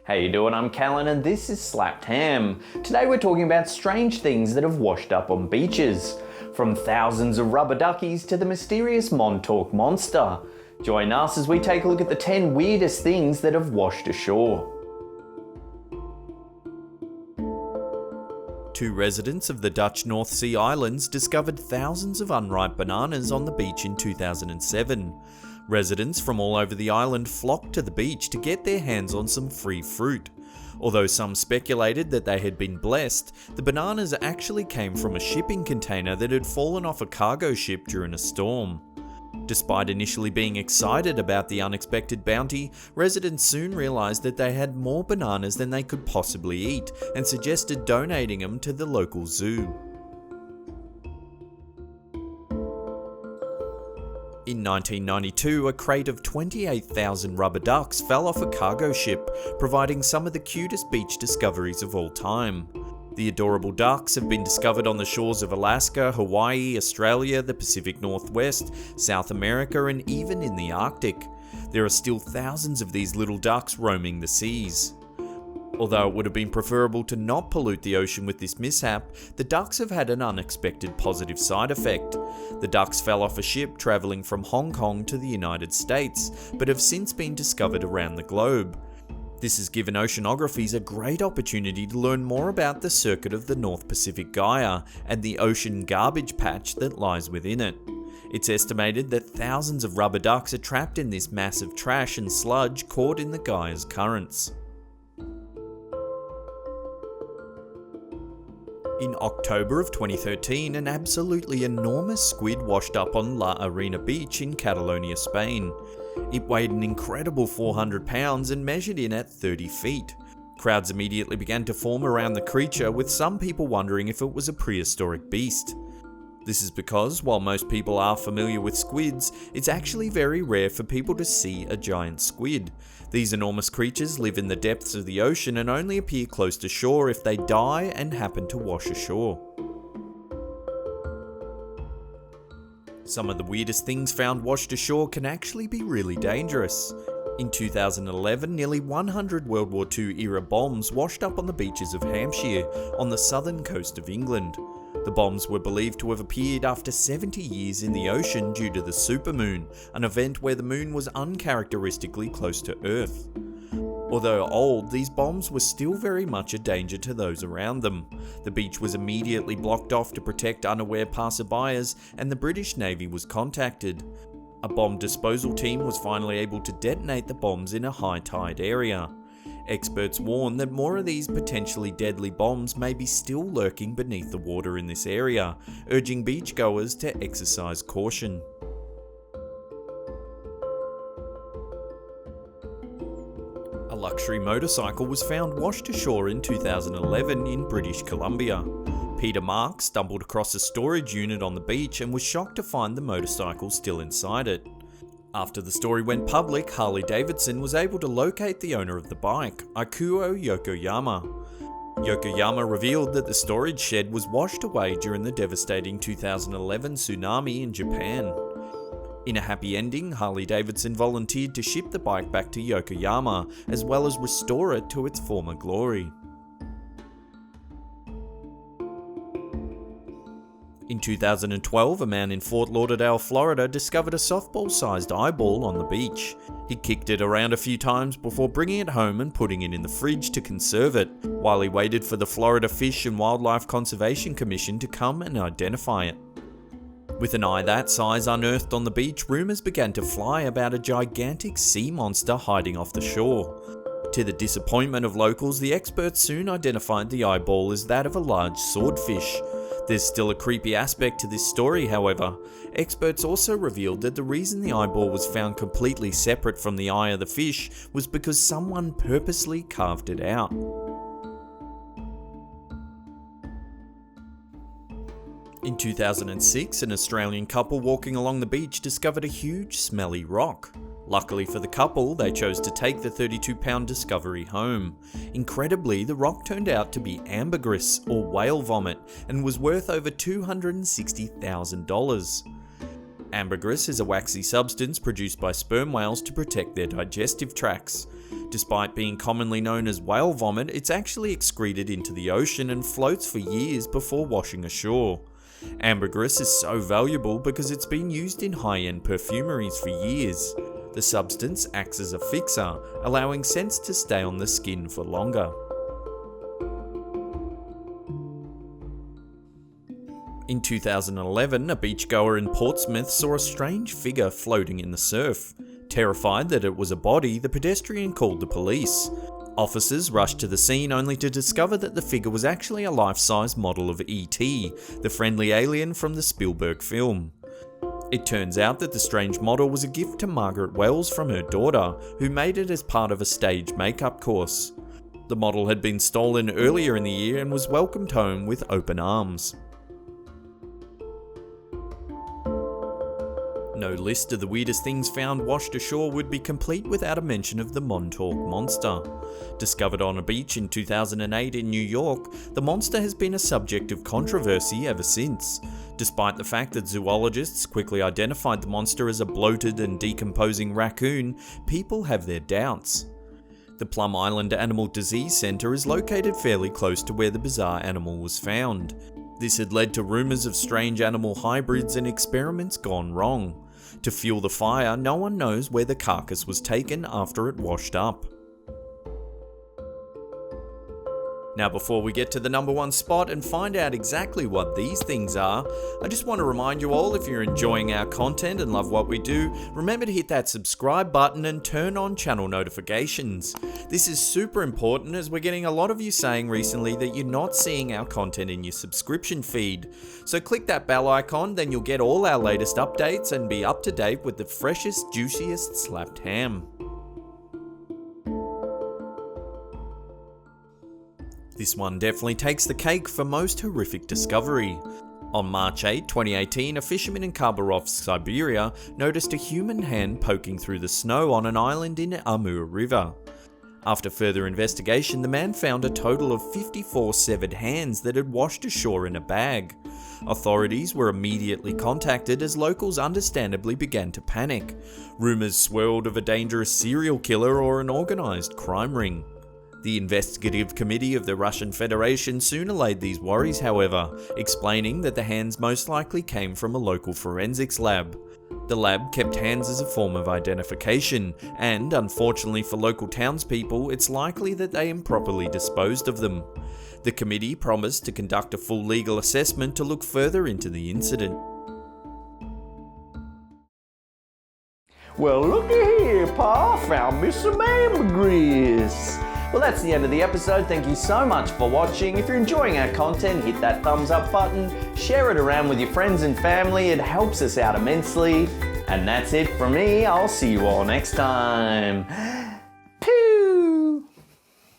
How you doing? I'm Callan and this is Slapped Ham. Today we're talking about strange things that have washed up on beaches. From thousands of rubber duckies to the mysterious Montauk Monster. Join us as we take a look at the 10 weirdest things that have washed ashore. Two residents of the Dutch North Sea Islands discovered thousands of unripe bananas on the beach in 2007. Residents from all over the island flocked to the beach to get their hands on some free fruit. Although some speculated that they had been blessed, the bananas actually came from a shipping container that had fallen off a cargo ship during a storm. Despite initially being excited about the unexpected bounty, residents soon realised that they had more bananas than they could possibly eat and suggested donating them to the local zoo. In 1992, a crate of 28,000 rubber ducks fell off a cargo ship, providing some of the cutest beach discoveries of all time. The adorable ducks have been discovered on the shores of Alaska, Hawaii, Australia, the Pacific Northwest, South America, and even in the Arctic. There are still thousands of these little ducks roaming the seas. Although it would have been preferable to not pollute the ocean with this mishap, the ducks have had an unexpected positive side effect. The ducks fell off a ship travelling from Hong Kong to the United States, but have since been discovered around the globe. This has given oceanographers a great opportunity to learn more about the circuit of the North Pacific Gyre and the ocean garbage patch that lies within it. It's estimated that thousands of rubber ducks are trapped in this massive trash and sludge caught in the Gyre's currents. In October of 2013, an absolutely enormous squid washed up on La Arena Beach in Catalonia, Spain. It weighed an incredible 400 pounds and measured in at 30 feet. Crowds immediately began to form around the creature, with some people wondering if it was a prehistoric beast. This is because, while most people are familiar with squids, it's actually very rare for people to see a giant squid. These enormous creatures live in the depths of the ocean and only appear close to shore if they die and happen to wash ashore. Some of the weirdest things found washed ashore can actually be really dangerous. In 2011, nearly 100 World War II era bombs washed up on the beaches of Hampshire on the southern coast of England. The bombs were believed to have appeared after 70 years in the ocean due to the supermoon, an event where the moon was uncharacteristically close to Earth. Although old, these bombs were still very much a danger to those around them. The beach was immediately blocked off to protect unaware passerbyers, and the British Navy was contacted. A bomb disposal team was finally able to detonate the bombs in a high tide area. Experts warn that more of these potentially deadly bombs may be still lurking beneath the water in this area, urging beachgoers to exercise caution. A luxury motorcycle was found washed ashore in 2011 in British Columbia. Peter Mark stumbled across a storage unit on the beach and was shocked to find the motorcycle still inside it. After the story went public, Harley-Davidson was able to locate the owner of the bike, Ikuo Yokoyama. Yokoyama revealed that the storage shed was washed away during the devastating 2011 tsunami in Japan. In a happy ending, Harley-Davidson volunteered to ship the bike back to Yokoyama, as well as restore it to its former glory. In 2012, a man in Fort Lauderdale, Florida discovered a softball-sized eyeball on the beach. He kicked it around a few times before bringing it home and putting it in the fridge to conserve it, while he waited for the Florida Fish and Wildlife Conservation Commission to come and identify it. With an eye that size unearthed on the beach, rumours began to fly about a gigantic sea monster hiding off the shore. To the disappointment of locals, the experts soon identified the eyeball as that of a large swordfish. There's still a creepy aspect to this story, however. Experts also revealed that the reason the eyeball was found completely separate from the eye of the fish was because someone purposely carved it out. In 2006, an Australian couple walking along the beach discovered a huge, smelly rock. Luckily for the couple, they chose to take the 32-pound discovery home. Incredibly, the rock turned out to be ambergris, or whale vomit, and was worth over $260,000. Ambergris is a waxy substance produced by sperm whales to protect their digestive tracts. Despite being commonly known as whale vomit, it's actually excreted into the ocean and floats for years before washing ashore. Ambergris is so valuable because it's been used in high-end perfumeries for years. The substance acts as a fixer, allowing scents to stay on the skin for longer. In 2011, a beachgoer in Portsmouth saw a strange figure floating in the surf. Terrified that it was a body, the pedestrian called the police. Officers rushed to the scene only to discover that the figure was actually a life-size model of E.T., the friendly alien from the Spielberg film. It turns out that the strange model was a gift to Margaret Wells from her daughter, who made it as part of a stage makeup course. The model had been stolen earlier in the year and was welcomed home with open arms. No list of the weirdest things found washed ashore would be complete without a mention of the Montauk Monster. Discovered on a beach in 2008 in New York, the monster has been a subject of controversy ever since. Despite the fact that zoologists quickly identified the monster as a bloated and decomposing raccoon, people have their doubts. The Plum Island Animal Disease Center is located fairly close to where the bizarre animal was found. This had led to rumours of strange animal hybrids and experiments gone wrong. To fuel the fire, no one knows where the carcass was taken after it washed up. Now, before we get to the number one spot and find out exactly what these things are, I just want to remind you all, if you're enjoying our content and love what we do, remember to hit that subscribe button and turn on channel notifications. This is super important as we're getting a lot of you saying recently that you're not seeing our content in your subscription feed. So click that bell icon, then you'll get all our latest updates and be up to date with the freshest, juiciest slapped ham. This one definitely takes the cake for most horrific discovery. On March 8, 2018, a fisherman in Khabarovsk, Siberia, noticed a human hand poking through the snow on an island in Amur River. After further investigation, the man found a total of 54 severed hands that had washed ashore in a bag. Authorities were immediately contacted as locals understandably began to panic. Rumours swirled of a dangerous serial killer or an organised crime ring. The investigative committee of the Russian Federation soon allayed these worries, however, explaining that the hands most likely came from a local forensics lab. The lab kept hands as a form of identification, and unfortunately for local townspeople, it's likely that they improperly disposed of them. The committee promised to conduct a full legal assessment to look further into the incident. Well, looky here, Pa, found me some ambergris. Well, that's the end of the episode. Thank you so much for watching. If you're enjoying our content, hit that thumbs up button, share it around with your friends and family. It helps us out immensely. And that's it from me. I'll see you all next time.